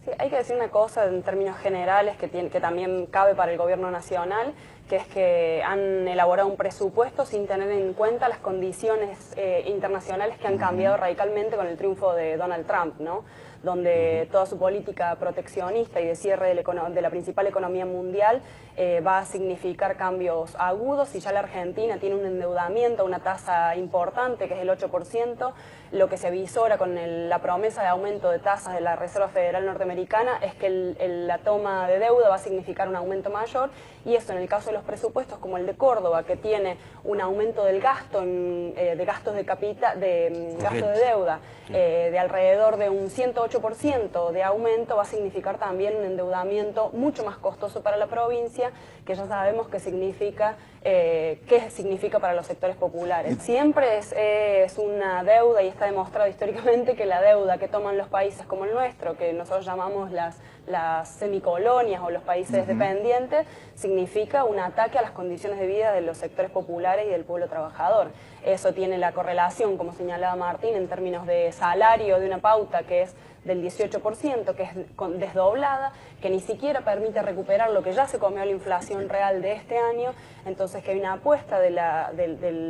Sí, hay que decir una cosa en términos generales que también cabe para el gobierno nacional, que es que han elaborado un presupuesto sin tener en cuenta las condiciones internacionales que han cambiado radicalmente con el triunfo de Donald Trump, ¿no? Donde toda su política proteccionista y de cierre de la principal economía mundial va a significar cambios agudos. Y ya la Argentina tiene un endeudamiento, una tasa importante que es el 8%, lo que se avisora con la promesa de aumento de tasas de la Reserva Federal Norteamericana es que la toma de deuda va a significar un aumento mayor, y eso en el caso de los presupuestos como el de Córdoba, que tiene un aumento del gasto, de gastos de capital, gasto de deuda, de alrededor de un 108% de aumento, va a significar también un endeudamiento mucho más costoso para la provincia, que ya sabemos qué significa para los sectores populares. Siempre es una deuda, y está demostrado históricamente que la deuda que toman los países como el nuestro, que nosotros llamamos las semicolonias o los países dependientes, significa un ataque a las condiciones de vida de los sectores populares y del pueblo trabajador. Eso tiene la correlación, como señalaba Martín, en términos de salario de una pauta que es del 18%, que es desdoblada, que ni siquiera permite recuperar lo que ya se comió la inflación real de este año. Entonces que hay una apuesta de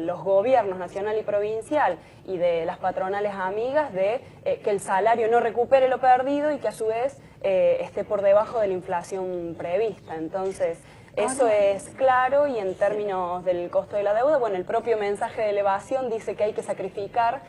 los gobiernos nacional y provincial y de las patronales amigas de que el salario no recupere lo perdido y que a su vez esté por debajo de la inflación prevista. Entonces eso es claro. Y en términos del costo de la deuda, bueno, el propio mensaje de elevación dice que hay que sacrificar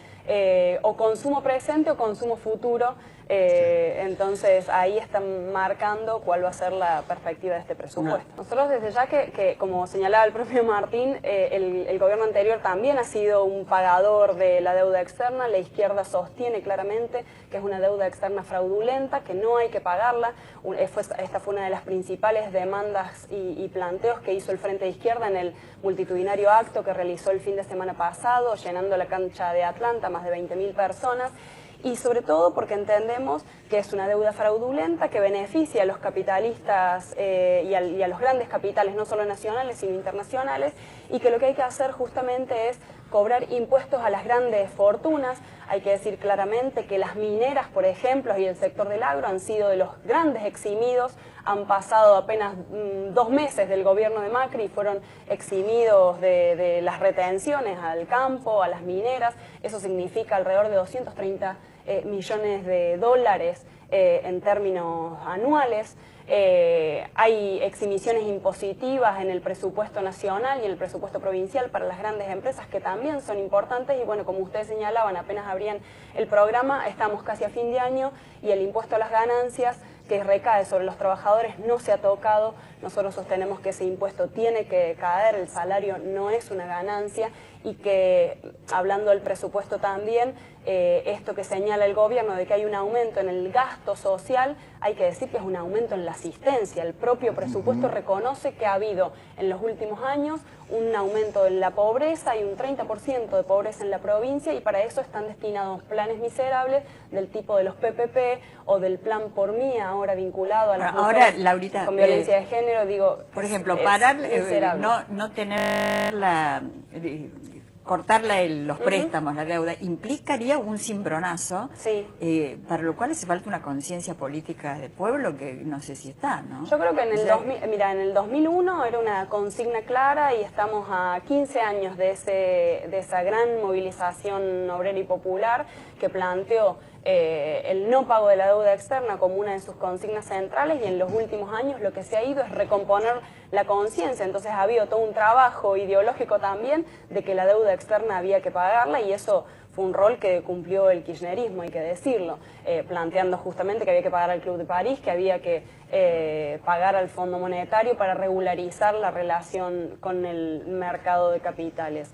o consumo presente o consumo futuro. Entonces ahí están marcando cuál va a ser la perspectiva de este presupuesto. Nosotros desde ya que como señalaba el propio Martín, el gobierno anterior también ha sido un pagador de la deuda externa. La izquierda sostiene claramente que es una deuda externa fraudulenta, que no hay que pagarla. Esta fue una de las principales demandas y planteos que hizo el Frente de Izquierda en el multitudinario acto que realizó el fin de semana pasado, llenando la cancha de Atlanta, más de 20.000 personas. Y sobre todo porque entendemos que es una deuda fraudulenta que beneficia a los capitalistas y a los grandes capitales, no solo nacionales sino internacionales, y que lo que hay que hacer justamente es cobrar impuestos a las grandes fortunas. Hay que decir claramente que las mineras, por ejemplo, y el sector del agro han sido de los grandes eximidos. Han pasado apenas 2 meses del gobierno de Macri y fueron eximidos de las retenciones al campo, a las mineras. Eso significa alrededor de 230 millones de dólares en términos anuales. Hay eximiciones impositivas en el presupuesto nacional y en el presupuesto provincial para las grandes empresas que también son importantes. Y bueno, como ustedes señalaban, apenas abrían el programa, estamos casi a fin de año y el impuesto a las ganancias que recae sobre los trabajadores no se ha tocado. Nosotros sostenemos que ese impuesto tiene que caer, el salario no es una ganancia, y que, hablando del presupuesto también, esto que señala el gobierno de que hay un aumento en el gasto social, hay que decir que es un aumento en la asistencia. El propio presupuesto reconoce que ha habido en los últimos años un aumento de la pobreza y un 30% de pobreza en la provincia, y para eso están destinados planes miserables del tipo de los PPP o del plan Por Mí, ahora vinculado a las mujeres Laurita, con violencia de género. Digo, por ejemplo, parar, no tener cortar los préstamos, la deuda, implicaría un cimbronazo, para lo cual hace falta una conciencia política del pueblo que no sé si está, ¿no? Yo creo que en el 2001 era una consigna clara, y estamos a 15 años de esa gran movilización obrera y popular que planteó el no pago de la deuda externa como una de sus consignas centrales, y en los últimos años lo que se ha ido es recomponer la conciencia. Entonces ha habido todo un trabajo ideológico también de que la deuda externa había que pagarla, y eso fue un rol que cumplió el kirchnerismo, hay que decirlo, planteando justamente que había que pagar al Club de París, que había que pagar al Fondo Monetario para regularizar la relación con el mercado de capitales.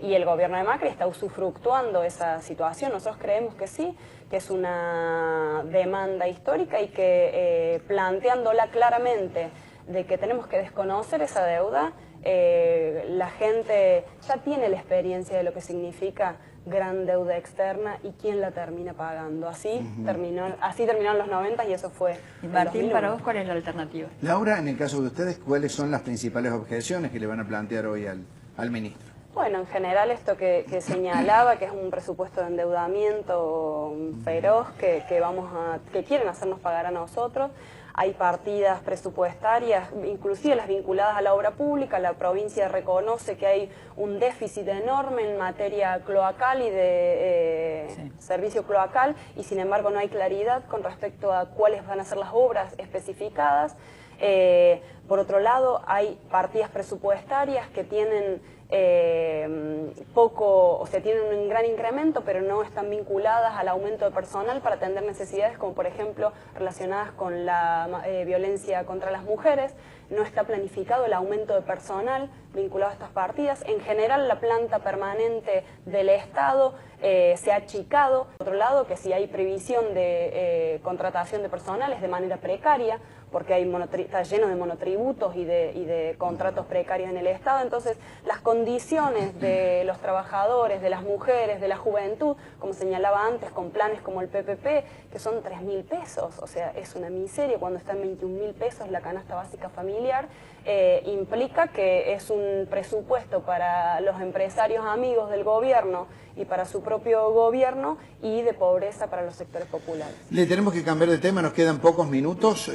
Y el gobierno de Macri está usufructuando esa situación. Nosotros creemos que sí, que es una demanda histórica, y que planteándola claramente de que tenemos que desconocer esa deuda, la gente ya tiene la experiencia de lo que significa gran deuda externa y quién la termina pagando. Así terminaron los 90, y eso fue. Y Martín, para vos, ¿cuál es la alternativa? Laura, en el caso de ustedes, ¿cuáles son las principales objeciones que le van a plantear hoy al ministro? Bueno, en general esto que señalaba, que es un presupuesto de endeudamiento feroz que quieren hacernos pagar a nosotros. Hay partidas presupuestarias, inclusive las vinculadas a la obra pública. La provincia reconoce que hay un déficit enorme en materia cloacal y de servicio cloacal, y sin embargo no hay claridad con respecto a cuáles van a ser las obras especificadas. Por otro lado, hay partidas presupuestarias que tienen tienen un gran incremento, pero no están vinculadas al aumento de personal para atender necesidades como, por ejemplo, relacionadas con la violencia contra las mujeres. No está planificado el aumento de personal vinculado a estas partidas. En general, la planta permanente del Estado se ha achicado. Por otro lado, que si hay previsión de contratación de personal es de manera precaria, porque está lleno de monotributos y de contratos precarios en el Estado. Entonces, las condiciones de los trabajadores, de las mujeres, de la juventud, como señalaba antes, con planes como el PPP, que son 3.000 pesos, o sea, es una miseria cuando está en 21.000 pesos la canasta básica familiar, implica que es un presupuesto para los empresarios amigos del gobierno y para su propio gobierno, y de pobreza para los sectores populares. Le tenemos que cambiar de tema, nos quedan pocos minutos.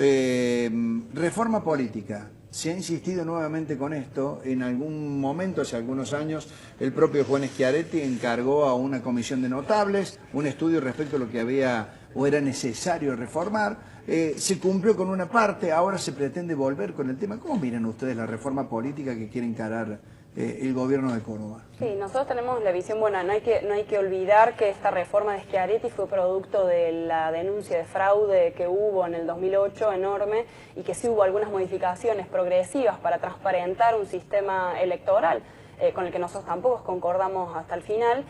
Reforma política. Se ha insistido nuevamente con esto. En algún momento, hace algunos años, el propio Juan Schiaretti encargó a una comisión de notables un estudio respecto a lo que había o era necesario reformar. Se cumplió con una parte, ahora se pretende volver con el tema. ¿Cómo miran ustedes la reforma política que quiere encarar el gobierno de Córdoba? Sí, nosotros tenemos la visión, bueno, no hay que olvidar que esta reforma de Schiaretti fue producto de la denuncia de fraude que hubo en el 2008 enorme, y que sí hubo algunas modificaciones progresivas para transparentar un sistema electoral con el que nosotros tampoco concordamos hasta el final.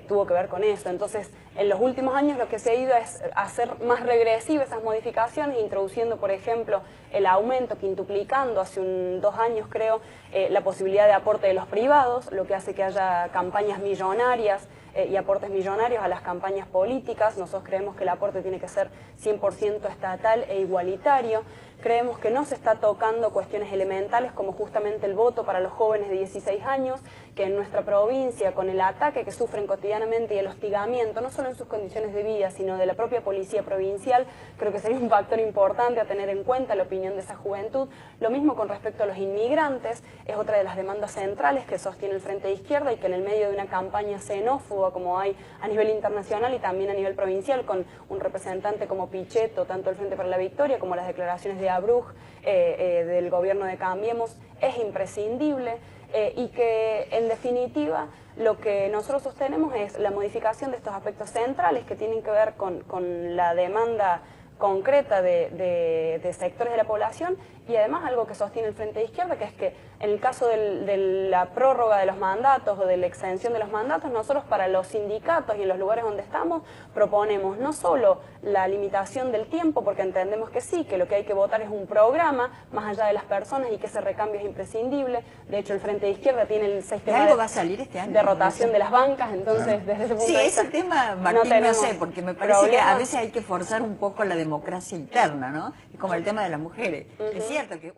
Tuvo que ver con eso. Entonces, en los últimos años lo que se ha ido es hacer más regresivas esas modificaciones, introduciendo, por ejemplo, el aumento, quintuplicando hace 2 años creo, la posibilidad de aporte de los privados, lo que hace que haya campañas millonarias y aportes millonarios a las campañas políticas. Nosotros creemos que el aporte tiene que ser 100% estatal e igualitario. Creemos que no se está tocando cuestiones elementales como justamente el voto para los jóvenes de 16 años, que en nuestra provincia, con el ataque que sufren cotidianamente y el hostigamiento, no solo en sus condiciones de vida, sino de la propia policía provincial, creo que sería un factor importante a tener en cuenta la opinión de esa juventud. Lo mismo con respecto a los inmigrantes, es otra de las demandas centrales que sostiene el Frente de Izquierda, y que en el medio de una campaña xenófoba como hay a nivel internacional y también a nivel provincial, con un representante como Pichetto, tanto el Frente para la Victoria como las declaraciones de Abruj del gobierno de Cambiemos, es imprescindible, y que en definitiva lo que nosotros sostenemos es la modificación de estos aspectos centrales que tienen que ver con la demanda concreta de sectores de la población, y además algo que sostiene el Frente de Izquierda, que es que en el caso de la prórroga de los mandatos o de la exención de los mandatos, nosotros para los sindicatos y en los lugares donde estamos proponemos no solo la limitación del tiempo, porque entendemos que sí, que lo que hay que votar es un programa más allá de las personas y que ese recambio es imprescindible. De hecho, el Frente de Izquierda tiene el sistema algo va a salir este año, de rotación de las bancas, entonces desde ese punto de vista... Sí, ese tema, Martín, no sé, porque me parece que a veces hay que forzar un poco la democracia interna, ¿no? Como el tema de las mujeres. Es cierto que